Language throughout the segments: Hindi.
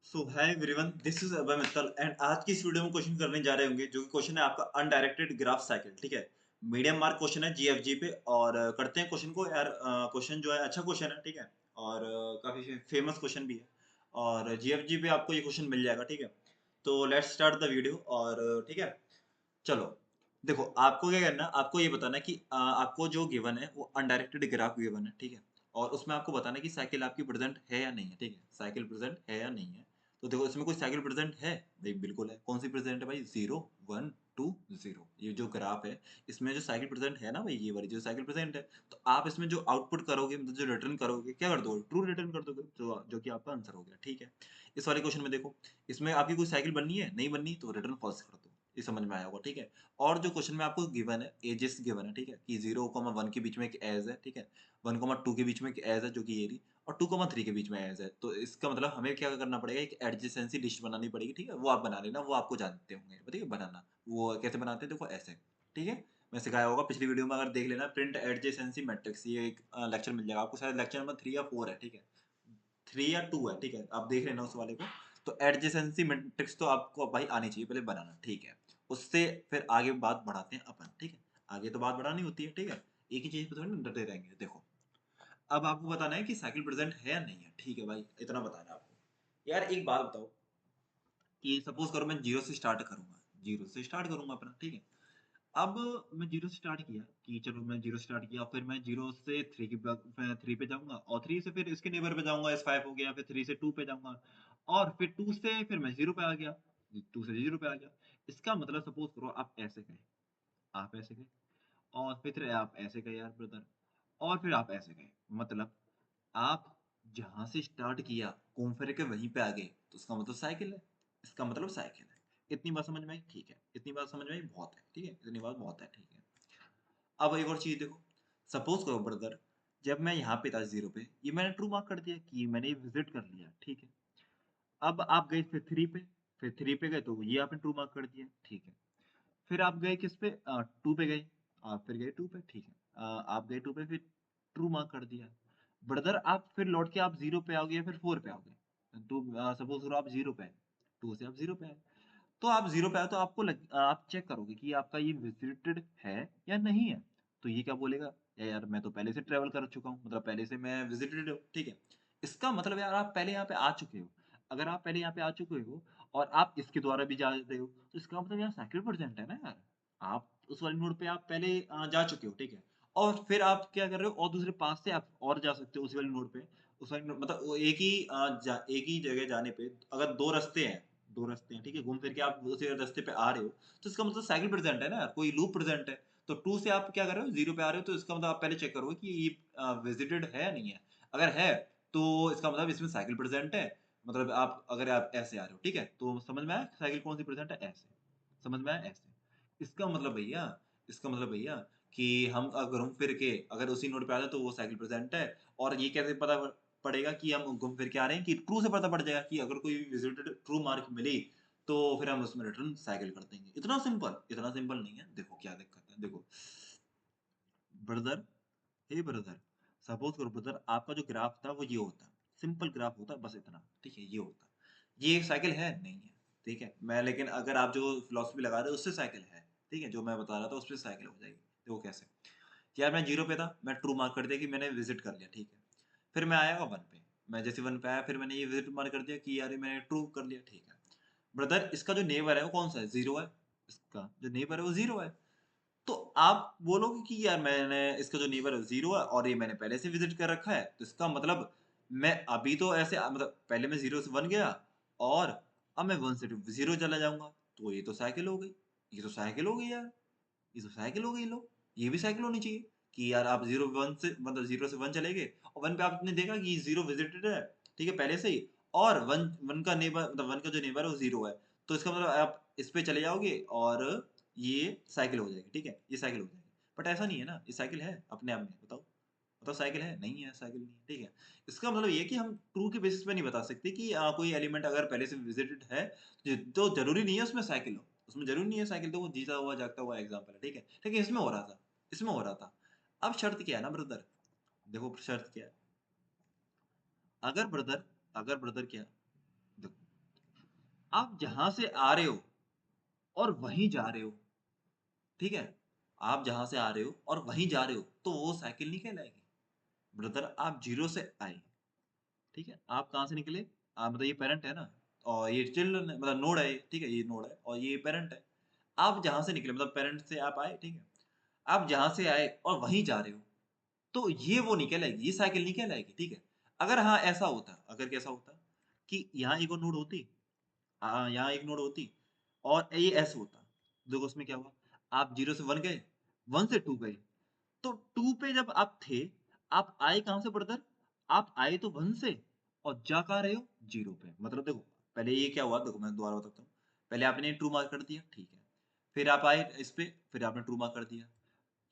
So hi everyone, this is Abhay Mittal and आज की इस वीडियो में क्वेश्चन करने जा रहे होंगे जो कि क्वेश्चन है आपका अनडायरेक्टेड ग्राफ साइकिल। ठीक है, मीडियम मार्क क्वेश्चन है जीएफजी पे और करते हैं क्वेश्चन को यार। क्वेश्चन जो है अच्छा क्वेश्चन है, ठीक है, और काफी फेमस क्वेश्चन भी है और जीएफजी पे आपको ये क्वेश्चन मिल जाएगा। ठीक है, तो लेट्स स्टार्ट द वीडियो और ठीक है, चलो। देखो, आपको क्या करना है, आपको ये बताना है कि आपको जो गिवन है वो अनडायरेक्टेड ग्राफ गिवन है। ठीक है, और उसमें आपको बताना है कि साइकिल आपकी प्रेजेंट है या नहीं है। ठीक है, साइकिल प्रेजेंट है या नहीं है। तो देखो, इसमें कोई साइकिल प्रेजेंट है भाई, बिल्कुल है। कौन सी प्रेजेंट है भाई? 0 1 2 0। ये जो ग्राफ है, इसमें जो साइकिल प्रेजेंट है ना भाई, ये वाली जो साइकिल प्रेजेंट है, तो आप इसमें जो आउटपुट करोगे, मतलब जो रिटर्न करोगे, क्या कर दोगे? ट्रू रिटर्न कर दोगे, जो कि आपका आंसर हो गया। ठीक है, इस वाले क्वेश्चन में देखो, इसमें आपकी कोई साइकिल बननी है, नहीं बननी, तो रिटर्न फॉल्स कर दो। ये समझ में आया होगा। ठीक है, और जो क्वेश्चन में आपको गिवन है, एजेस गिवन है, ठीक है, कि 0,1 के बीच में एक एज है, ठीक है, 1,2 के बीच में एक एज है जो कि ये रही, और 2,3 के बीच में एज है। तो इसका मतलब हमें क्या करना पड़ेगा, एक एडजेसेंसी लिस्ट बनानी पड़ेगी। ठीक है, वो आप बना लेना, वो आपको जानते होंगे, ठीक है, बनाना। वो कैसे बनाते हैं, देखो ऐसे। ठीक है, मैं सिखाया होगा पिछली वीडियो में, अगर देख लेना, प्रिंट एडजेसेंसी मैट्रिक्स, ये एक लेक्चर मिल जाएगा आपको, शायद लेक्चर नंबर 3 या 4 है। ठीक है, 3 या 2 है। ठीक है, आप देख लेना उस वाले को। तो एडजेसेंसी मैट्रिक्स तो आपको भाई आनी चाहिए पहले बनाना। ठीक है, उससे फिर आगे बात बढ़ाते हैं अपन। ठीक है, आगे तो बात बढ़ानी होती है। ठीक है, एक ही चीज पे थोड़ी ना डटे रहेंगे। देखो, अब आपको बताना है कि साइकिल प्रेजेंट है या नहीं है। ठीक है भाई, इतना बताना है आपको। यार एक बात बताओ कि सपोज करो मैं जीरो से स्टार्ट करूंगा, जीरो से स्टार्ट करूंगा अपना। ठीक है, अब मैं जीरो से स्टार्ट किया कि चलो मैं जीरो स्टार्ट किया, फिर मैं जीरो से थ्री पे जाऊंगा, और थ्री से फिर इसके नेबर पे जाऊंगा, एस फाइव हो गया, फिर थ्री से टू पे जाऊंगा, और फिर टू से फिर मैं जीरो पे आ गया, टू से जीरो पे आ गया। इसका मतलब सपोज करो आप ऐसे गए, आप ऐसे गए, और फिर आप ऐसे गए यार ब्रदर, और फिर आप ऐसे गए, मतलब आप जहां से स्टार्ट किया घूम फिर के वहीं पे आ गए, तो इसका मतलब साइकिल है। इसका मतलब साइकिल है। इतनी बात समझ में आई? ठीक है, इतनी बात समझ में आई, बहुत है। ठीक है, इतनी बात बहुत है। ठीक है, अब एक और चीज देखो, सपोज करो ब्रदर, जब मैं यहाँ पे था जीरो पे, ये मैंने ट्रू मार्क कर दिया कि मैंने ये विजिट कर लिया। ठीक है, अब आप गए फिर थ्री पे, फिर थ्री पे गए तो ये आपने ट्रू मार्क कर दिया। ठीक है, फिर आप गए किस पे? टू पे गए, आप फिर गए टू पे। ठीक है, आप गए टू पे, फिर ट्रू मार्क कर दिया। ब्रदर आप फिर लौट के आप जीरो पे आओगे या फिर फोर पे आओगे? टू, सपोज करो आप जीरो पे आए, टू से आप जीरो पे आए, तो आप जीरो पे आए तो आप चेक करोगे कि आपका ये विजिटेड है या नहीं है। तो ये क्या बोलेगा, यार मैं तो पहले से ट्रेवल कर चुका हूँ, मतलब पहले से मैं विजिटेड हूँ। ठीक है, इसका मतलब यार आप पहले यहाँ पे आ चुके हो। अगर आप पहले यहाँ पे आ चुके हो और आप इसके द्वारा भी जा रहे हो, तो इसका मतलब यहाँ साइकिल प्रेजेंट है ना यार। आप उस वाले नोड पे आप पहले जा चुके हो। ठीक है, और फिर आप क्या कर रहे हो, और दूसरे पास से आप और जा सकते हो उस वाले नोड पे। उस वाले मतलब वो एक ही जगह जाने पे अगर दो रास्ते हैं, दो रास्ते हैं, ठीक है, घूम फिर के आप उसी रास्ते पे आ रहे हो, तो इसका मतलब साइकिल प्रेजेंट है ना यार, कोई लूप प्रेजेंट है। तो टू से आप क्या कर रहे हो, जीरो पे आ रहे हो, तो इसका मतलब आप पहले चेक करोगे कि ये विजिटेड है या नहीं है। अगर है तो इसका मतलब इसमें साइकिल प्रेजेंट है। मतलब आप अगर आप ऐसे आ रहे हो, ठीक है, तो समझ में आया साइकिल कौन सी प्रेजेंट है? ऐसे समझ में आया, ऐसे। इसका मतलब भैया, इसका मतलब भैया कि हम अगर घूम फिर के अगर उसी नोड पे आ जाए तो वो साइकिल प्रेजेंट है। और ये कैसे पता पड़ेगा कि हम घूम फिर के आ रहे हैं? कि ट्रू से पता पड़ जाएगा कि अगर कोई विजिटेड ट्रू मार्क मिली, तो फिर हम उसमें रिटर्न साइकिल कर देंगे। इतना सिंपल, इतना सिंपल नहीं है। देखो क्या दिक्कत है, देखो ब्रदर, हे ब्रदर, सपोज करो ब्रदर, आपका जो ग्राफ था वो ये होता, सिंपल ग्राफ होता, बस इतना। ठीक है, ये होता, ये एक साइकिल है नहीं है। ठीक है, मैं लेकिन अगर आप जो फिलोसफी लगा रहे हो उससे साइकिल है। ठीक है, जो मैं बता रहा था उससे साइकिल हो जाएगी। देखो कैसे, यार मैं जीरो पे था, मैं ट्रू मार्क कर दिया कि मैंने विजिट कर लिया। ठीक है, फिर मैं आया वन पे, मैं जैसे वन पे आया फिर मैंने ये विजिट मार्क कर दिया कि यार ये मैंने ट्रू कर लिया। ठीक है ब्रदर, इसका जो नेबर है वो कौन सा है? जीरो है। इसका जो नेबर है वो जीरो है। तो आप बोलोगे कि यार मैंने इसका जो नेबर है जीरो है और ये मैंने पहले से विजिट कर रखा है, तो इसका मतलब मैं अभी तो ऐसे मतलब पहले मैं जीरो से वन गया और अब मैं वन से जीरो चला जाऊंगा, तो ये तो साइकिल हो गई। ये तो साइकिल हो गई यार, ये तो साइकिल हो गई लो। ये भी साइकिल होनी चाहिए कि यार आप जीरो वन से मतलब जीरो से वन चले गए और वन पे आपने देखा कि जीरो विजिटेड है, ठीक है, पहले से ही। और वन वन का नेबर मतलब वन का जो नेबर है वो जीरो है, तो इसका मतलब आप इस पे चले जाओगे और ये साइकिल हो जाएगी। ठीक है, ये साइकिल हो जाएगी। बट ऐसा नहीं है ना, ये साइकिल है अपने आप में, बताओ बताओ, साइकिल है? नहीं है, साइकिल नहीं है। ठीक है, इसका मतलब ये है कि हम ट्रू के बेसिस पे नहीं बता सकते कि कोई एलिमेंट अगर पहले से विजिटेड है तो जरूरी नहीं है उसमें साइकिल हो। उसमें जरूरी नहीं है साइकिल, तो वो जीता हुआ जागता हुआ एग्जाम्पल है। ठीक है, लेकिन इसमें हो रहा था, इसमें हो रहा था। अब शर्त क्या है ना ब्रदर, देखो शर्त क्या है, अगर ब्रदर, अगर ब्रदर क्या, देखो आप जहां से आ रहे हो और वहीं जा रहे हो, ठीक है? आप जहां से आ रहे हो और वहीं जा रहे हो, तो वो साइकिल नहीं कहलाएगी। ब्रदर आप 0 से आए, ठीक है? आप कहाँ से निकले? मतलब ये पेरेंट है ना और ये चिल्ड्रन है मतलब नोड है ये, ठीक है? ये नोड है और ये पेरेंट है। आप जहाँ से निकले मतलब पेरेंट से आप आए, ठीक है? आप जहाँ से आए और वहीं जा रहे हो, तो ये वो नहीं कहलाएगी, ये साइकिल नहीं कहलाएगी, ठीक है? अगर हाँ, ऐसा होता, अगर कैसा होता कि यहाँ एक और नोड होती, यहाँ एक नोड होती और ये एस होता। देखो उसमें क्या हुआ? आप 0 से 1 गए, 1 से 2 गए। तो 2 पे जब आप थे, आप आए कहाँ से ब्रदर? आप आए तो 1 से और जा कहाँ रहे हो? 0 पे। मतलब देखो, पहले ये क्या हुआ देखो मैं दोबारा बताता हूँ। पहले आपने ट्रू मार्क कर दिया, ठीक है। फिर आप आए इस पे, फिर आपने ट्रू मार्क कर दिया।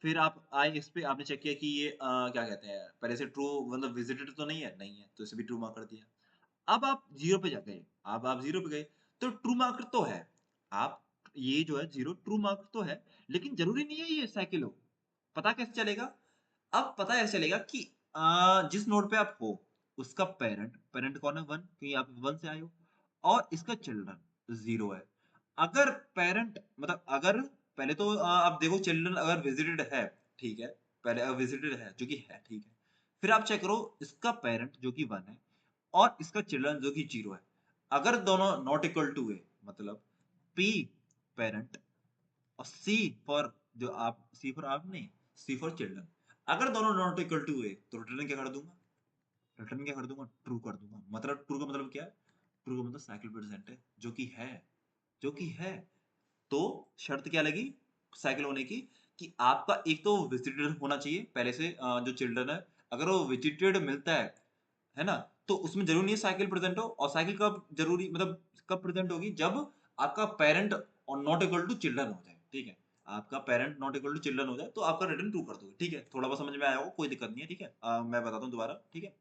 फिर आप आए इस पे, आपने चेक किया कि ये क्या कहते हैं, पहले से ट्रू मतलब विजिटेड तो नहीं है? नहीं है, तो इसे भी ट्रू मार्क कर दिया। अब आप 0 पे जा गए, अब आप 0 पे गए, तो ट्रू मार्कर तो है। आप ये जो है 0 ट्रू मार्कर तो है, लेकिन ज़रूरी नहीं है ये साइकिल हो। पता कैसे चलेगा? अब पता ऐसे चलेगा कि जिस नोड पे आप हो, उसका पेरेंट पेरेंट कौन है? 1 क्योंकि आप 1 से आए हो और इसका चिल्ड्रन 0 है। अगर पेरेंट मतलब अगर पहले तो आप देखो चिल्ड्रन अगर विजिटेड है, ठीक है? पहले विजिटेड है, जो कि है, ठीक है? फिर आप चेक करो इसका पेरेंट जो कि 1 है और इसका चिल्ड्रन जो कि 0 है। अगर दोनों नॉट इक्वल टू है, मतलब P पेरेंट और सी फॉर आप नहीं, सी फॉर चिल्ड्रन। अगर दोनों नॉट इक्वल टू है, तो रिटर्न क्या कर दूंगा? रिटर्न क्या कर दूंगा? ट्रू कर दूंगा। मतलब ट्रू का मतलब क्या है? ट्रू का मतलब साइकिल प्रेजेंट है, जो कि है, जो कि है। तो शर्त क्या लगी साइकिल होने की? कि आपका एक तो विजिटेड होना चाहिए पहले से, जो चिल्ड्रन है। अगर वो विजिटेड मिलता है ना? तो उसमें ज़रूरी नहीं है साइकिल प्रेज़ेंट हो, और साइकिल कब ज़रूरी मतलब कब प्रेज़ेंट होगी? जब आपका पेरेंट और नॉट इक्वल टू चिल्ड्रन हो जाए, ठीक है? आपका parent not equal to children हो जाए, तो आपका रिटर्न ट्रू कर दोगे, ठीक है? थोड़ा बहुत समझ में आया होगा, कोई दिक्कत नहीं है, ठीक है? मैं बताता हूँ दोबारा, ठीक है?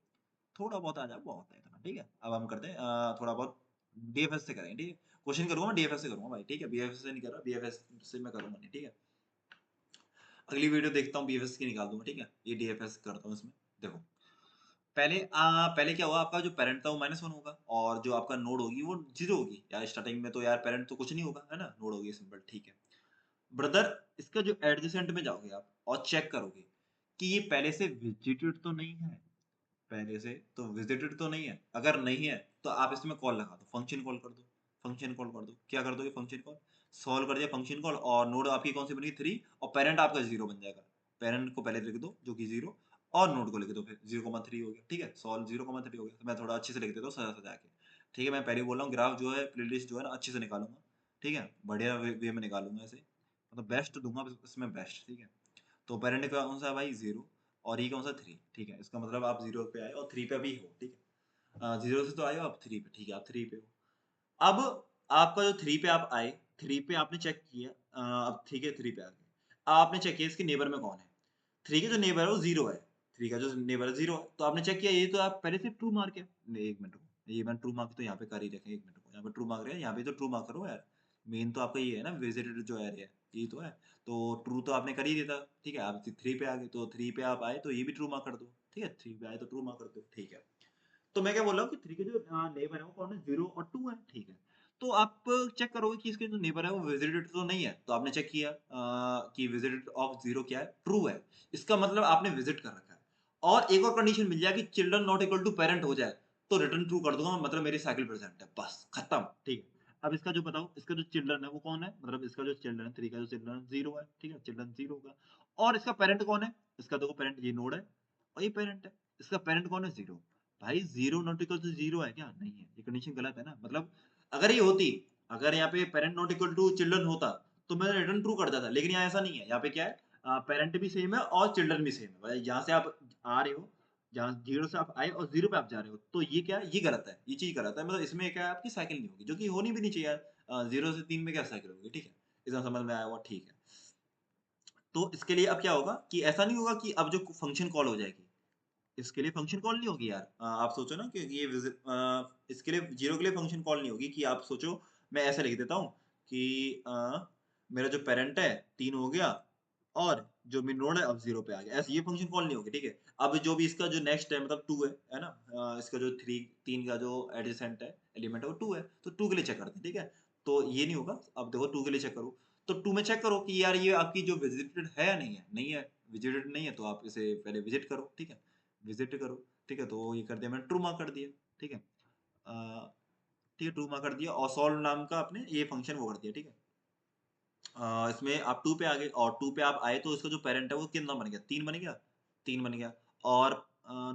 थोड़ा बहुत आ जाए, बहुत है इतना, ठीक है? अब हम करते हैं थोड़ा बहुत डीएफएस से करेंगे, ठीक है? क्वेश्चन करूँगा मैं डीएफएस से करूँगा भाई, ठीक है? बीएफएस से नहीं कर रहा, बीएफएस से मैं करूँगा नहीं, ठीक है? अगली वीडियो देखता हूँ बीएफएस की निकाल दूँगा, ठीक है? ये डीएफएस करता हूँ इसमें, देखो। पहले क्या हुआ, आपका जो पेरेंट था वो -1 होगा और जो आपका नोड होगी वो 0 होगी। यार स्टार्टिंग में तो यार पेरेंट तो कुछ नहीं होगा, है ना? नोड होगी सिंपल, ठीक है। ब्रदर इसका जो एडजेसेंट में जाओगे आप और चेक करोगे कि ये पहले से विजिटेड तो नहीं है, पहले से तो विजिटेड तो नहीं है। अगर नहीं है तो आप इसमें कॉल लगा दो, फंक्शन कॉल कर दो, फंक्शन कॉल कर दो। क्या कर दोगे? Function call. सॉल्व कर दिया फंक्शन कॉल और नोड आपकी कौन सी बनी? 3 और पेरेंट आपका 0 बन जाएगा। पेरेंट को पहले लिख दो जो कि 0 और नोड को लिख दो फिर 0,3 हो गया, ठीक है? सॉल्व 0,3 हो गया। तो मैं थोड़ा अच्छे से लिख देता हूँ सजा-सजा के। ठीक है, मैं पहले ही बोल रहा हूँ ग्राफ जो है प्लेलिस्ट जो है ना अच्छे से निकालूँगा। ठीक है? बढ़िया वे में निकालूँगा इसे। मतलब बेस्ट दूँगा इसमें बेस्ट, ठीक है? तो पेरेंट का कौन सा है भाई? 0 और ये कौन-सा 3, ठीक है? इसका मतलब आप 0 पे आए और 3 पे भी हो, ठीक है? 0 से तो आए हो आप 3 पे, ठीक है, आप 3 पे हो। अब आपका जो 3 पे आप आए, 3 पे आपने चेक किया, अब ठीक है 3 पे आ गए। आपने चेक किया इसके नेबर में कौन है? 3 का जो नेबर है वो 0 है। 3 का जो नेबर है 0 है। तो आपने चेक किया ये तो आप पहले से ट्रू मार्क है। नहीं 1 मिनट रुको, ये मैंने ट्रू मार्क तो यहाँ पे कर ही रखे हैं, 1 मिनट रुको। यहाँ पे ट्रू मार्क है, यहाँ पे तो ट्रू मार्क करो यार। मेन तो आपका ये है ना विजिटेड जो एरिया है, यही तो है। तो ट्रू तो आपने कर ही दिया था, ठीक है? आप 3 पे आ गए, तो 3 पे आप आए तो ये भी ट्रू मार्क कर दो, ठीक है? 3 पे आए तो ट्रू मार्क कर दो, ठीक है? तो मैं क्या बोल रहा हूँ कि 3 के जो नेबर है वो कौन है? 0 और 2 है, ठीक है। तो आप चेक करोगे कि इसके जो नेबर है वो विजिटेड तो नहीं है। तो आपने चेक किया कि विजिटेड ऑफ 0 क्या है? ट्रू है। इसका मतलब आपने विजिट कर रखा है। और एक और कंडीशन मिल जाए कि children not equal to parent हो जाए, तो रिटर्न ट्रू कर दूँगा, मतलब मेरी साइकिल प्रेजेंट है, बस खत्म, ठीक है। अब इसका जो बताओ, इसका जो चिल्ड्रन है वो कौन है? मतलब इसका जो चिल्ड्रन है 3 का जो चिल्ड्रन 0 है, ठीक है? चिल्ड्रन 0 होगा और इसका पेरेंट कौन है? इसका देखो पेरेंट ये नोड है और ये पेरेंट है। इसका पेरेंट कौन है? 0। भाई 0 नॉट इक्वल टू 0 है क्या? नहीं है, ये कंडीशन गलत है ना। मतलब अगर ये होती, अगर यहाँ पे parent not equal to children होता, तो मैं रिटर्न ट्रू कर देता। लेकिन यहाँ ऐसा नहीं है, यहाँ पे क्या है, पेरेंट भी सेम है और चिल्ड्रन भी सेम है। भाई जहाँ से आप आ रहे हो, जहाँ 0 से आप आए और 0 पे आप जा रहे हो, तो ये क्या है? ये गलत है, ये चीज़ गलत है। मतलब इसमें क्या है, आपकी साइकिल नहीं होगी, जो कि होनी भी नहीं चाहिए यार। 0 से 3 में क्या साइकिल होगी, ठीक है? इतना समझ में आया होगा, ठीक है। तो इसके लिए अब क्या होगा कि ऐसा नहीं होगा कि अब जो फंक्शन कॉल हो जाएगी, इसके लिए फंक्शन कॉल नहीं होगी यार। आप सोचो ना कि ये इसके लिए 0 के लिए फंक्शन कॉल नहीं होगी कि आप सोचो, मैं ऐसे लिख देता हूँ कि मेरा जो पेरेंट है 3 हो गया और जो मेन नोड है अब 0 पे आ गया। ऐसे ये फंक्शन कॉल नहीं होगी, ठीक है? अब जो भी इसका जो नेक्स्ट है मतलब 2 है ना? इसका जो 3 का जो एडजेसेंट है, एलिमेंट है वो 2 है, तो 2 के लिए चेक करते हैं, ठीक है? तो ये नहीं होगा, अब देखो 2 के लिए चेक करो, तो 2 में चेक करो कि यार ये आपकी जो विजिटेड है या नहीं है? नहीं है, विजिटेड नहीं है तो आप इसे पहले विजिट करो, ठीक है? विजिट करो, ठीक है? तो ये कर दिया मैंने ट्रू मार्क कर दिया, ठीक है? ठीक है ट्रू मार्क कर दिया और सॉल्व नाम का आपने ये फंक्शन वो कर दिया, ठीक है? इसमें आप 2 पे आ गए और 2 पे आप आए तो इसका जो पैरेंट है वो कितना बन गया? 3 बन गया? 3 बन गया और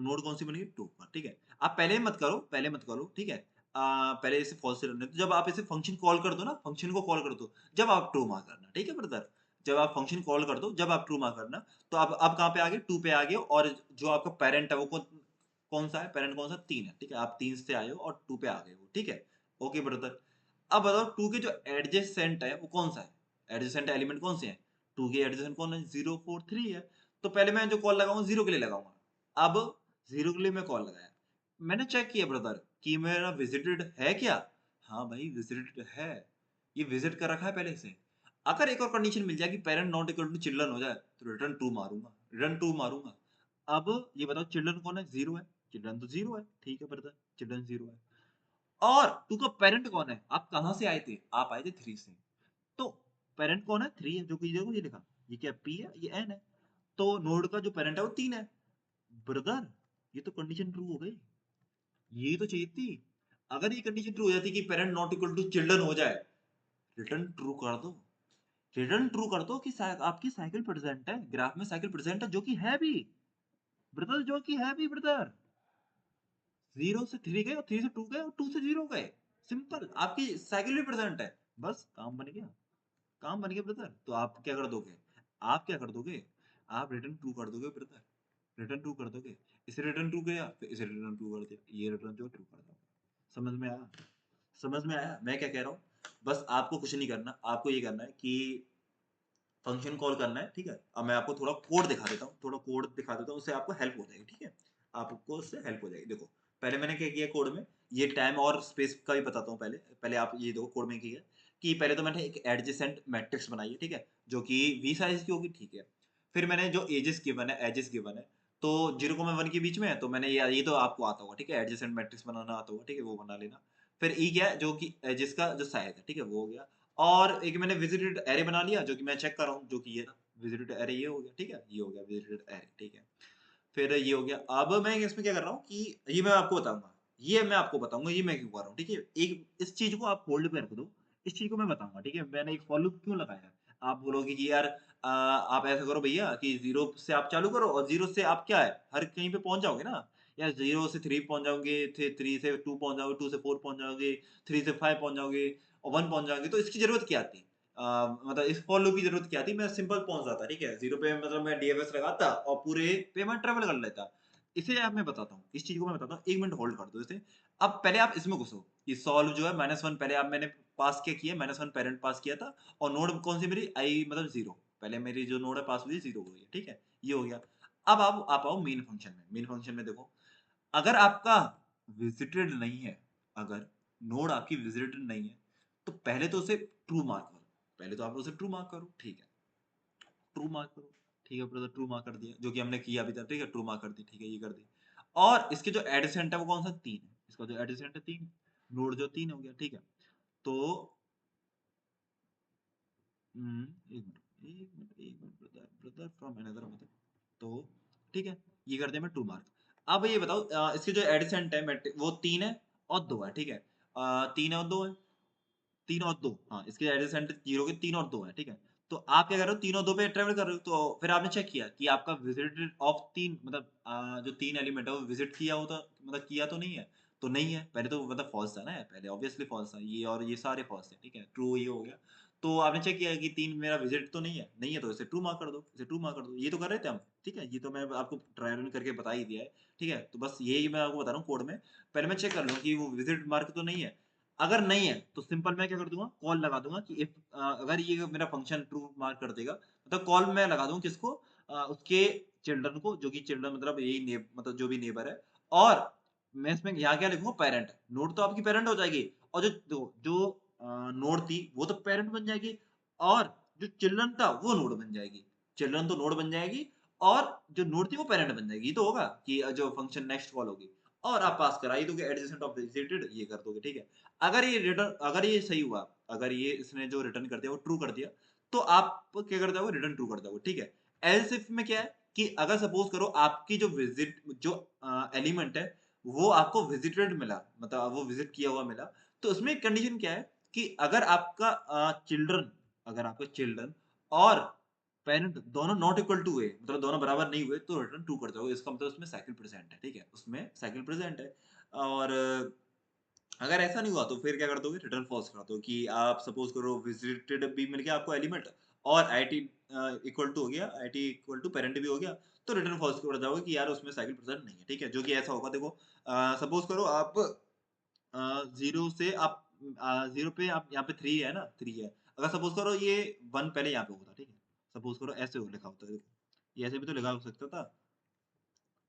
नोड कौन-सी बन गई? 2 ठीक है। आप पहले मत करो, ठीक है? पहले इसे फॉल्स से रखने दो। जब आप इसे फंक्शन कॉल कर दो ना, फंक्शन को कॉल कर दो, जब आप ट्रू मार्क करना, ठीक है ब्रदर? जब आप फंक्शन कॉल कर दो, जब आप ट्रू मार्क करना, तो आप कहाँ पे आ गए? 2 पे आ गए और जो आपका पैरेंट है वो कौन-सा है? पैरेंट कौन-सा? 3 है, ठीक है? आप 3 से आए हो और 2 पे आ गए हो, ठीक है? Okay brother. अब बताओ 2 के जो एडजेसेंट है वो कौन-सा है? एडजेसेंट एलिमेंट कौन से हैं? 2 के एडजेसेंट कौन है? 0, 4, 3 है। तो पहले मैं जो कॉल लगाऊँगा 0 के लिए लगाऊँगा। अब 0 के लिए मैं कॉल लगाया। मैंने चेक किया ब्रदर कि मेरा विजिटेड है क्या? हाँ भाई विजिटेड है। ये विजिट कर रखा है पहले से। अगर एक और कंडीशन मिल जाए कि parent not equal to children हो जाए तो रिटर्न ट्रू मारूँगा। रिटर्न ट्रू मारूँगा। अब ये बताओ चिल्ड्रन कौन है? 0 है। चिल्ड्रन तो 0 है। ठीक है ब्रदर, चिल्ड्रन 0 है। और 2 का पैरेंट कौन है? आप कहाँ से आए थे? आप आए थे 3 से। तो पैरेंट कौन है? 3 है, जो कि देखो ये लिखा। ये क्या P है, ये N है। तो नोड का जो पैरेंट है वो 3 है। ब्रदर, ये तो कंडीशन ट्रू हो गई। यही तो चाहिए थी। अगर ये कंडीशन ट्रू हो जाती कि parent not equal to children हो जाए, रिटर्न ट्रू कर दो। रिटर्न ट्रू कर दो कि आपकी साइकिल प्रेजेंट है, ग्राफ में साइकिल प्रेजेंट है, जो कि है भी। ब्रदर, जो कि है भी ब्रदर। 0 से 3 गए और 3 से 2 गए और 2 से 0 गए। सिंपल, आपकी साइकिल भी प्रेजेंट है। बस काम बन गया। काम बन गया ब्रदर। तो आप क्या कर दोगे? आप क्या कर दोगे? आप रिटर्न ट्रू कर दोगे ब्रदर। रिटर्न ट्रू कर दोगे। इसे रिटर्न ट्रू किया, फिर इसे रिटर्न ट्रू कर दिया। ये रिटर्न जो ट्रू कर दो। समझ में आया? समझ में आया? मैं क्या कह रहा हूँ? बस आपको कुछ नहीं करना। आपको ये करना है कि फंक्शन कॉल करना है, ठीक है? अब मैं आपको थोड़ा कोड दिखा देता हूँ, थोड़ा कोड दिखा देता हूँ, उससे आपको हेल्प हो जाएगी, ठीक है? आपको उससे हेल्प हो जाएगी। देखो, पहले मैंने क्या किया कोड में, ये टाइम और स्पेस का भी बताता हूँ पहले। पहले आप ये देखो कोड में किया कि पहले तो मैंने एक एडजेसेंट मैट्रिक्स बनाई है, ठीक है? जो कि V साइज़ की होगी, ठीक है? फिर मैंने जो एजेस गिवन है, तो 0, 1 के बीच में है, तो मैंने ये तो आपको आता होगा, ठीक है? एडजेसेंट मैट्रिक्स बनाना आता होगा, ठीक है? वो बना लेना। फिर E क्या है, जो कि एजेस का जो साइज़ है, ठीक है? वो हो गया। और एक मैंने विजिटेड एरे बना लिया जो कि मैं चेक कर रहा हूँ जो कि ये रहा विजिटेड एरे ये हो गया ठीक है ये हो गया विजिटेड एरे ठीक है फिर ये हो गया अब मैं इसमें क्या कर रहा हूँ कि ये मैं आपको बताऊंगा ये मैं आपको बताऊंगा ये मैं क्यों कर रहा हूँ ठीक है एक इस चीज को आप होल्ड पे रख दो इस चीज को मैं बताऊंगा ठीक है मैंने एक फॉर लूप क्यों लगाया है आप बोलोगे कि यार आप ऐसा करो भैया कि 0 से आप चालू करो और 0 से आप क्या है हर कहीं पे पहुंच जाओगे ना या 0 से 3 पहुंच जाओगे 3 से 2 पहुंच जाओगे 2 से 4 पहुंच जाओगे 3 से 5 पहुंच जाओगे और 1 पहुंच जाओगे तो इसकी जरूरत क्या थी मतलब इस फॉर लूप की जरूरत क्या थी मैं सिंपल पहुंच जाता ठीक है 0 पे मतलब मैं डीएफएस लगाता और पूरे पे मैं ट्रेवल कर लेता इसे आप मैं बताता हूँ इस चीज को मैं बताता हूँ 1 मिनट होल्ड कर दो इसे अब पहले आप इसमें घुसो ये सॉल्व जो है -1 पहले आप मैंने पास क्या किया -1 पेरेंट पास किया था और नोड कौन सी मेरी आई मतलब 0 पहले मेरी जो नोड है पास हुई 0 हो गई ठीक है ये हो गया अब आप आओ मेन फंक्शन में देखो अगर आपका विजिटेड नहीं है अगर नोड आपकी विजिटेड नहीं है तो पहले तो उसे ट्रू मार्क करो पहले तो आप उसे ट्रू मार्क करो ठीक है ट्रू मार्क करो ठीक है ब्रदर ट्रू मार्क कर दिया जो कि हमने किया अभी तक ठीक है ट्रू मार्क कर दी ठीक है ये कर दी और इसके जो एडजेसेंट है वो कौन सा 3 है इसका जो एडजेसेंट है 3 नोड जो 3 हो गया ठीक है तो एक minute brother brother from another mother तो ठीक है ये कर दिया मैं 2 मार्क अब ये बताओ इसके जो एडजेसेंट है वो 3 है और 2 है ठीक है 3 और 2 है 3 और 2 हाँ, इसके एडजेसेंट 0 के 3 और 2 हैं, ठीक है? तो आप क्या कर रहे हो 3 और 2 पे ट्रैवल कर रहे हो, तो फिर आपने चेक किया कि आपका विजिटेड ऑफ 3 मतलब जो 3 एलिमेंट है वो विजिट किया होता मतलब किया तो नहीं है? तो नहीं है, पहले तो मतलब फॉल्स था ना, पहले ऑब्वियसली फॉल्स था, ये और ये सारे फॉल्स थे, ठीक है? ट्रू ये हो गया। तो आपने चेक किया कि 3 मेरा विजिट तो नहीं है तो इसे ट्रू मार्क कर दो, इसे ट्रू मार्क कर दो, ये तो कर रहे थे हम, ठीक है? ये तो मैं आपको ट्राई रन करके बता ही दिया है, ठीक है? तो बस यही मैं आपको बता रहा हूँ कोड में, पहले मैं चेक कर लूँ कि वो विजिट मार्क तो नहीं है, अगर नहीं है तो सिंपल मैं क्या कर दूंगा कॉल लगा दूंगा कि इफ अगर ये मेरा फंक्शन ट्रू मार्क कर देगा मतलब कॉल मैं लगा दूं किसको उसके चिल्ड्रन को जो कि चिल्ड्रन मतलब यही मतलब जो भी नेबर है और मैं इसमें यहाँ क्या लिखूंगा पेरेंट नोड तो आपकी पेरेंट हो जाएगी और जो नोड थी वो तो पेरेंट बन जाएगी और जो चिल्ड्रन था वो नोड बन जाएगी चिल्ड्रन तो नोड बन जाएगी और जो नोड थी वो पेरेंट बन जाएगी। ये तो होगा कि जो फंक्शन नेक्स्ट कॉल होगी और आप पास करा ही दोगे एडजेसेंट ऑफ विजिटेड ये कर दोगे, ठीक है। अगर ये सही हुआ, अगर ये इसने जो रिटर्न कर दिया वो ट्रू कर दिया, तो आप क्या कर दोगे रिटर्न ट्रू कर दोगे, ठीक है। एल्स इफ में क्या है कि अगर सपोज करो आपकी जो एलिमेंट है वो आपको विजिटेड मिला, मतलब वो विजिट किया हुआ मिला, तो उसमें एक कंडीशन क्या है कि अगर आपका चिल्ड्रन और पेरेंट दोनों नॉट इक्वल टू हुए, मतलब दोनों बराबर नहीं हुए, तो रिटर्न ट्रू कर दोगे। इसका मतलब उसमें साइकिल प्रेजेंट है, ठीक है? उसमें साइकिल प्रेजेंट है। और अगर ऐसा नहीं हुआ तो फिर क्या कर दोगे? रिटर्न फॉल्स कर दो कि आप सपोज़ करो विजिटेड भी मिल गया आपको एलिमेंट और आईटी इक्वल टू हो गया, आईटी इक्वल टू पैरेंट भी हो गया, तो रिटर्न फॉल्स कर जाओगे कि यार उसमें साइकिल प्रेजेंट नहीं है, ठीक है? जो कि ऐसा होगा देखो सपोज़ करो आप 0 से आप 0 पे आप यहाँ पे 3 है ना, 3 है। अगर सपोज़ करो ये 1 पहले यहाँ पे होता, ठीक है? सपोज़ करो ऐसे हो लिखा होता देखो, ये ऐसे भी तो लिखा हो सकता था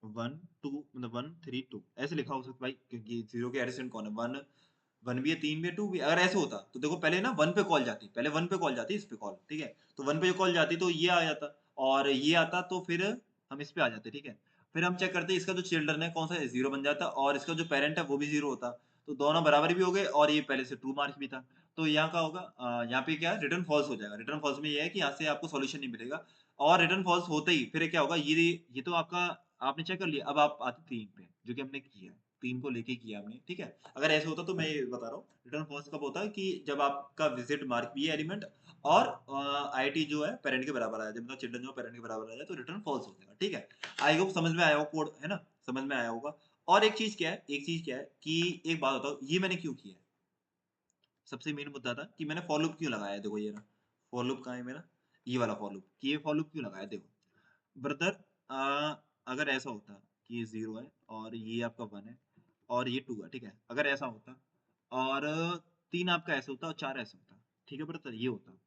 1 2 मतलब 1 3 2 ऐसे लिखा हो सकता भाई, क्योंकि 0 के एडिशन कौन है? 1 1 भी है, 3 भी है, 2 भी है। अगर ऐसे होता तो देखो पहले ना 1 पे कॉल जाती, पहले 1 पे कॉल जाती, इस पे कॉल, ठीक है? तो 1 पे जो कॉल जाती तो ये आ जाता और ये आता तो फिर हम इस पे आ जाते, ठीक है? फिर हम चेक करते इसका जो चिल्ड्रन है कौन-सा है? 0 बन जाता और इसका जो पेरेंट है वो भी 0 होता। तो दोनों बराबर भी हो गए और ये पहले से ट्रू मार्क भी था। तो यहाँ क्या होगा यहाँ पे क्या है रिटर्न फॉल्स हो जाएगा। रिटर्न फॉल्स में ये है कि यहाँ से आपको सॉल्यूशन नहीं मिलेगा और रिटर्न फॉल्स होते ही फिर क्या होगा ये तो आपका आपने चेक कर लिया। अब आप आते 3 पे जो कि हमने किया। 3 को लेके किया हमने, ठीक है? अगर ऐसे होता तो मैं ये बता रहा हूँ, रिटर्न फॉल्स कब होता है कि जब आपका विजिट मार्क भी है एलिमेंट और आईटी जो है पेरेंट के बराबर आ जाए, मतलब चिल्ड्रन जो पेरेंट के बराबर आ जाए तो रिटर्न फॉल्स हो जाएगा, ठीक है? आई होप समझ में आया हो कोड, है ना? समझ में आया होगा। और एक चीज़ क्या है कि एक बात बताओ ये मैंने क्यों किया है? सबसे मेन मुद्दा था कि मैंने फॉर लूप क्यों लगाया है? देखो ये रहा, फॉर लूप कहाँ है मेरा? ये वाला फॉर लूप, कि ये फॉर लूप क्यों लगाया है देखो। ब्रदर अगर ऐसा होता कि ये 0 है और ये आपका 1 है और ये 2 है, ठीक है? अगर ऐसा होता और 3 आपका ऐसे होता और 4 ऐसे होता, ठीक है ब्रदर? ये होता।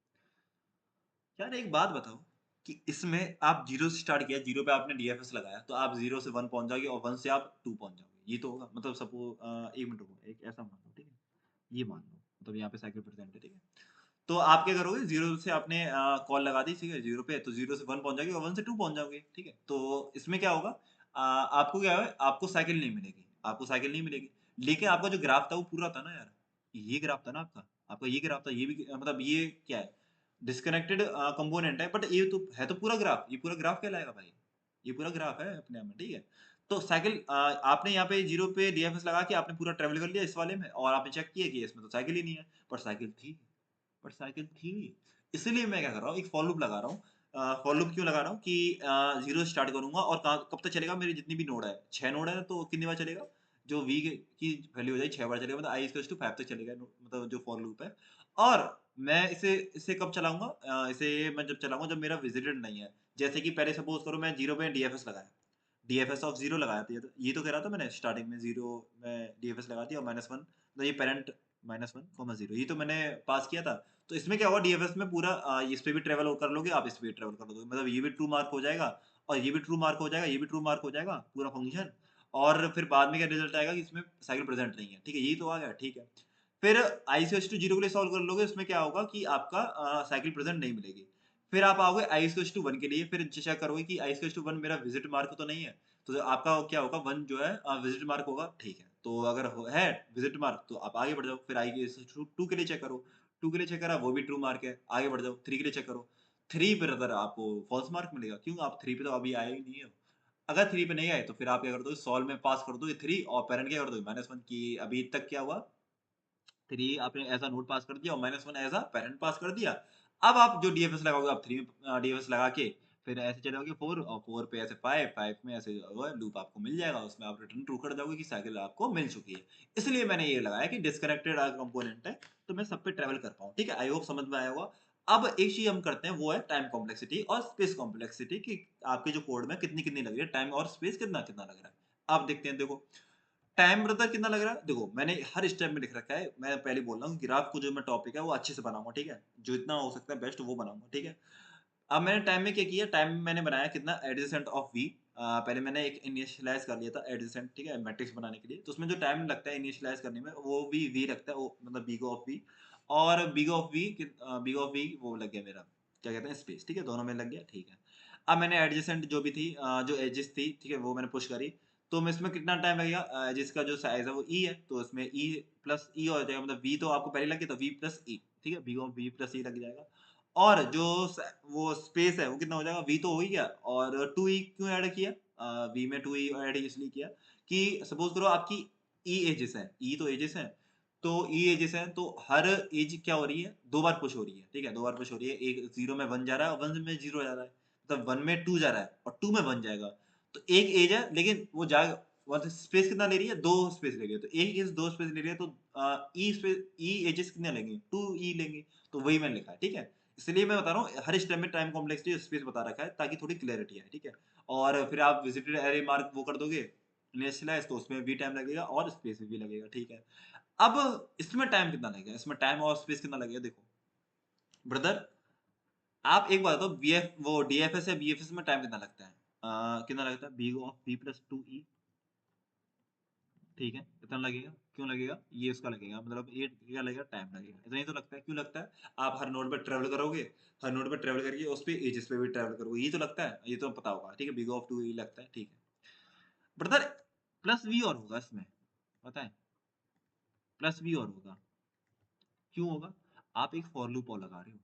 यार एक बात बताओ कि इसमें आप 0 से स्टार्ट किया, 0 पे आपने डीएफएस लगाया, तो आप 0 से 1 पहुँच जाओगे और 1 से आप 2 पहुँच जाओगे। ये तो होगा। मतलब 1 मिनट रुको, एक ऐसा मान लो, ठीक है? ये मान लो, मतलब यहाँ पे साइकिल प्रेज़ेंट है, ठीक है? तो आप क्या करोगे 0 से आपने कॉल लगा दी, ठीक है? 0 पे तो 0 से 1 पहुँच जाओगे और 1 से 2 पहुँच जाओगे, ठीक है? तो इसमें क्या होगा आपको क्या है आपको साइकिल नहीं मिलेगी, आपको साइकिल नहीं मिलेगी। लेकिन आपका जो ग्राफ था वो पूरा था ना यार, ये ग्राफ था ना आपका, आपका ये ग्राफ था, ये भी मतलब ये क्या है डिस्कनेक्टेड कंपोनेंट है बट ये तो है तो पूरा ग्राफ, ये पूरा ग्राफ कहलाएगा भाई। ये पूरा ग्राफ है अपने आप में, ठीक है? तो साइकिल आपने यहाँ पे 0 पे डीएफएस लगा के आपने पूरा ट्रैवल कर लिया इस वाले में और आपने चेक किया कि इसमें तो साइकिल ही नहीं है, पर साइकिल थी। बट साइकिल थी। इसीलिए मैं क्या कर रहा हूँ, एक फॉर लूप लगा रहा हूँ। फॉर लूप क्यों लगा रहा हूँ कि 0 से स्टार्ट करूँगा और कब तक चलेगा मेरी जितनी भी नोड है, 6 नोड है तो कितनी बार चलेगा? जो v की वैल्यू हो जाएगी 6 बार चलेगा मतलब i 5 तक चलेगा मतलब जो फॉर लूप है। और मैं इसे इसे कब चलाऊँगा इसे मैं जब चलाऊँगा जब मेरा विजिटेड नहीं है। जैसे कि पहले सपोज़ करो मैं 0 पे डीएफएस लगाया। डीएफएस ऑफ 0 लगाया था ये तो कह रहा था मैंने स्टार्टिंग में 0 में डीएफएस लगा दिया और -1 मतलब ये पैरेंट -1, 0 ये तो मैंने पास किया था। तो इसमें क्या हुआ डीएफएस में पूरा इस पे भी ट्रैवल कर लोगे, आप इस पे भी ट्रैवल कर लोगे। मतलब ये भी ट्रू मार्क हो जाएगा और ये भी ट्रू मार्क हो जाएगा, ये भी ट्रू मार्क हो जाएगा, पूरा फंक्शन। और फिर बाद में क्या रिजल्ट आएगा कि इसमें साइकिल प्रेज़ेंट नहीं है। ठीक है, यही तो आ गया, ठीक है। फिर i से 0 के लिए सॉल्व कर लोगे, उसमें क्या होगा कि आपका साइकिल प्रेज़ेंट नहीं मिलेगी। फिर आप आओगे i 1 के लिए, फिर चेक करोगे कि i 1 मेरा विज़िट मार्क तो नहीं है। तो जो आपका क्या होगा 1 जो है विज़िट मार्क होगा, ठीक है। तो अगर है विज़िट मार्क तो आप आगे बढ़ जाओ। फिर i के 2 के लिए चेक करो, 2 के लिए चेक करा वो भी ट्रू मार्क है, आगे बढ़ जाओ। 3 के लिए चेक करो, 3 पे अगर आपको फ़ॉल्स मार्क मिलेगा, क्यों? आप 3 पे तो अभी आए ही नहीं हो। अगर 3 पे नहीं आए तो फिर आप क्या कर दोगे सॉल्व में पास कर दोगे 3 और पैरेंट क्या कर दोगे -1 कि अभी तक क्या हुआ 3 आपने एज़ अ नोड पास कर दिया और -1 एज़ अ पैरेंट पास कर दिया। अब आप जो डीएफएस लगाओगे आप 3 डीएफएस लगा के फिर ऐसे चलोगे 4 और 4 पे ऐसे 5, 5 में ऐसे वो लूप आपको मिल जाएगा, उसमें आप रिटर्न ट्रू कर जाओगे कि साइकिल आपको मिल चुकी है। इसलिए मैंने ये लगाया कि डिस्कनेक्टेड कंपोनेंट है, तो मैं सब पे ट्रैवल कर पाऊँ, ठीक है? आई होप समझ में आया होगा। अब एक चीज़ हम करते हैं वो है टाइम कॉम्प्लेक्सिटी और स्पेस कॉम्प्लेक्सिटी कि आपके जो कोड में कितनी-कितनी लग रही है, टाइम और स्पेस कितना-कितना लग रहा है। अब देखते हैं देखो टाइम ब्रदर कितना लग रहा है? देखो, मैंने हर स्टेप में लिख रखा है। मैं पहले बोल रहा हूँ ग्राफ को जो मैं टॉपिक है वो अच्छे से बनाऊँगा, ठीक है? जो इतना हो सकता है बेस्ट वो बनाऊँगा, ठीक है? अब मैंने टाइम में क्या किया, टाइम में मैंने बनाया कितना एडजेसेंट ऑफ v पहले मैंने एक इनिशियलाइज़ कर लिया था एडजेसेंट, ठीक है? मैट्रिक्स बनाने के लिए। तो उसमें जो टाइम लगता है इनिशियलाइज़ करने में वो भी v लगता है वो मतलब बिग ऑफ v और बिग ऑफ v वो लग गया मेरा। क्या कहते हैं स्पेस, ठीक है, दोनों में लग गया, ठीक है। अब मैंने एडजेसेंट जो भी थी जो एजेस थी, ठीक है, वो मैंने पुश करी, तो मैं इसमें कितना टाइम लगेगा, एजेस का जो साइज़ है वो ई है, तो इसमें ई प्लस ई हो जाएगा, मतलब वी तो आपको पहले लग गया, तो वी प्लस ई, ठीक है, वी प्लस ई लग जाएगा। और जो वो स्पेस है वो कितना हो जाएगा, वी तो हो ही गया, और 2 ई क्यों ऐड किया, वी में 2 ई ऐड इसलिए किया कि सपोज करो आपकी ई एजेस है, ई तो एजेस है, तो ई एजेस है, तो हर एज क्या हो रही है, 2 बार पुश हो रही है, ठीक है? 2 बार पुश हो रही है, एक 0 में 1 जा रहा है और 1 में 0 जा रहा है। मतलब 1 में 2 जा रहा है और 2 में 1 जाएगा। तो एक एज है लेकिन वो जाएगा मतलब स्पेस कितना ले रही है? 2 स्पेस ले रही है। तो एक एज 2 स्पेस ले रही है, तो ई एजेस कितने लेंगे? 2 ई लेंगे। तो वही मैंने लिखा है, ठीक है? इसलिए मैं बता रहा हूँ हर स्टेप में टाइम कॉम्प्लेक्सिटी स्पेस बता रखा है ताकि थोड़ी क्लैरिटी आए, ठीक है? और फिर आप विजिटेड एरे मार्क वो कर दोगे इनिशियलाइज़, तो उसमें भी टाइम लगेगा और स्पेस भी लगेगा, ठीक है? अब इसमें टाइम कितना लगेगा? इसमें टाइम और स्पेस कितना लगेगा देखो। ब्रदर आप एक बात बताओ, बीएफ वो डीएफएस या बीएफएस में टाइम कितना लगता है? कितना लगता है? बी ऑफ बी प्लस 2 ई, ठीक है? कितना लगेगा? क्यों लगेगा? ये उसका लगेगा, मतलब ये क्या लगेगा? टाइम लगेगा। इतना ही तो लगता है। क्यों लगता है? आप हर नोड पे ट्रैवल करोगे, हर नोड पे ट्रैवल करके उस पे एजेस पे भी ट्रैवल करोगे। यही तो लगता है। ये तो पता होगा, ठीक है? बिग ऑफ 2 ई लगता है, ठीक है। ब्रदर प्लस वी और होगा इसमें, पता है? प्लस वी और होगा। क्यों होगा? आप एक फॉर लूप और लगा रहे हो।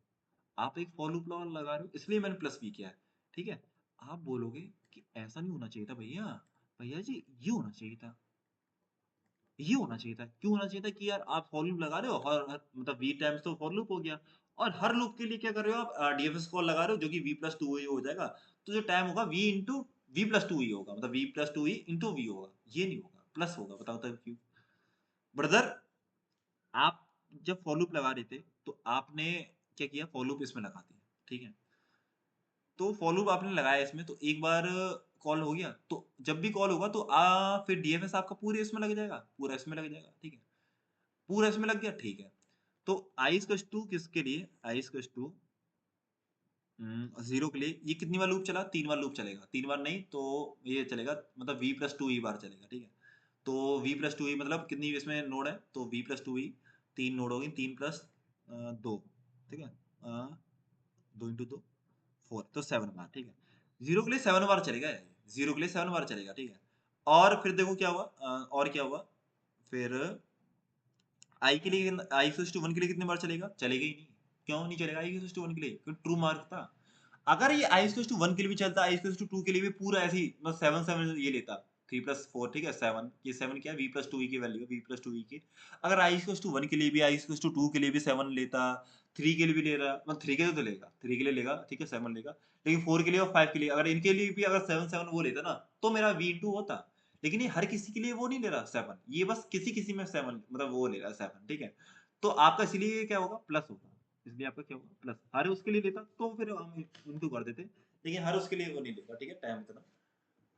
आप एक फॉर लूप लगा रहे हो, इसलिए मैंने प्लस वी किया है, ठीक है? आप बोलोगे कि ऐसा नहीं होना चाहिए था भैया, भैया जी ये होना चाहिए था, ये होना चाहिए था। क्यों होना चाहिए था कि यार आप फॉर लूप लगा रहे हो, हर हर मतलब वी टाइम्स तो फॉर लूप हो गया, और हर लूप के लिए क्या कर रहे हो आप, डीएफएस कॉल लगा रहे हो जो कि वी प्लस टू हो जाएगा। तो जो टाइम होगा V into V plus two होगा, मतलब V plus two into V होगा, ये नहीं होगा, प्लस होगा। बताओ तब क्यों? ब्रदर आप जब फॉर लूप लगा रहे थे, तो आपने क्या किया, फॉर लूप इसमें लगा दिया, ठीक है? तो फॉर लूप आपने लगाया इसमें, तो एक बार कॉल हो गया, तो जब भी कॉल होगा तो फिर डीएफएस आपका पूरे इसमें लग जाएगा, पूरा इसमें लग जाएगा, ठीक है? पूरा इसमें लग गया, ठीक है। तो आई इक्वल्स टू किसके लिए, आई इक्वल्स टू 0 के लिए ये कितनी बार लूप चला, 3 बार लूप चलेगा, 3 बार नहीं तो ये चलेगा, मतलब v प्लस टू ई बार चलेगा, ठीक है? तो v प्लस टू ई मतलब कितनी इसमें नोड है, तो v प्लस टू ई 3 नोड होगी, 3 प्लस 2, ठीक है? 2 into 2 4, तो 7 बार, ठीक है? 0 के लिए 7 बार चलेगा ये, 0 के लिए 7 बार चलेगा, ठीक है? और फिर देखो क्या हुआ, और क्या हुआ, फिर आई के लिए आई इक्वल्स टू 1 के लिए कितनी बार चलेगा? चलेगा ही नहीं। क्यों नहीं चलेगा आई इक्वल्स टू 1 के लिए? क्योंकि ट्रू मार्क था। अगर ये आई इक्वल्स टू 1 के लिए भी चलता, आई इक्वल्स टू 2 के लिए भी पूरा ऐसे ही मतलब 7 7 ये लेता। 3 प्लस 4, ठीक है? 7, ये 7 क्या है? v प्लस 2e की वैल्यू है, v प्लस 2e की। अगर आई इक्वल्स टू 1 के लिए भी, आई इक्वल्स टू 2 के लिए भी 7 लेता, 3 के लिए भी ले रहा, मतलब 3 के लिए तो लेगा, 3 के लिए लेगा, ठीक है? 7 लेगा। लेकिन 4 के लिए और 5 के लिए, अगर इनके लिए भी अगर 7 7 वो लेता ना, तो मेरा v इंटू होता। लेकिन ये हर किसी के लिए वो नहीं ले रहा 7, ये बस किसी-किसी में 7 मतलब वो ले रहा है 7, ठीक है? तो आपका इसीलिए क्या होगा? प्लस होगा। इसलिए आपका क्या होगा? प्लस। हर उसके लिए लेता तो फिर हम इनटू कर देते, लेकिन हर उसके लिए वो नहीं लेगा, ठीक है? टाइम उतना,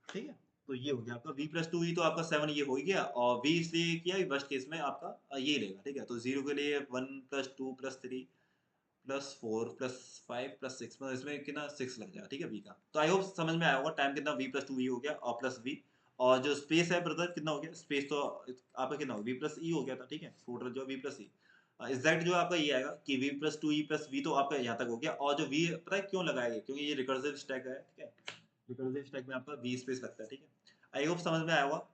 ठीक है? तो ये हो गया आपका v प्लस टू ई, तो आपका 7 ये हो ही गया, और v इसलिए किया वर्स्ट केस में आपका ये लेगा, ठीक है? तो 0 के लिए 1 plus 2 plus 3 plus 4 plus 5 plus 6, मतलब इसमें कितना 6 लग जाएगा, ठीक है? v का। तो आई होप समझ में आया होगा टाइम कितना v प्लस टू ई हो गया और प्लस v, और जो स्पेस है ब्रदर कितना हो गया स्पेस, तो आपका कितना हो v प्लस ई हो गया था, ठीक है? टोटल जो v प्लस ई एग्जैक्ट जो आपका ये आएगा कि v plus two E plus v, तो आपका यहाँ तक हो गया। और जो v पता है क्यों लगाया, क्योंकि ये रिकर्सिव स्टैक है, ठीक है? रिकर्सिव स्टैक में आपका v स्पेस लगता है, ठीक है? आई होप समझ में आया होगा।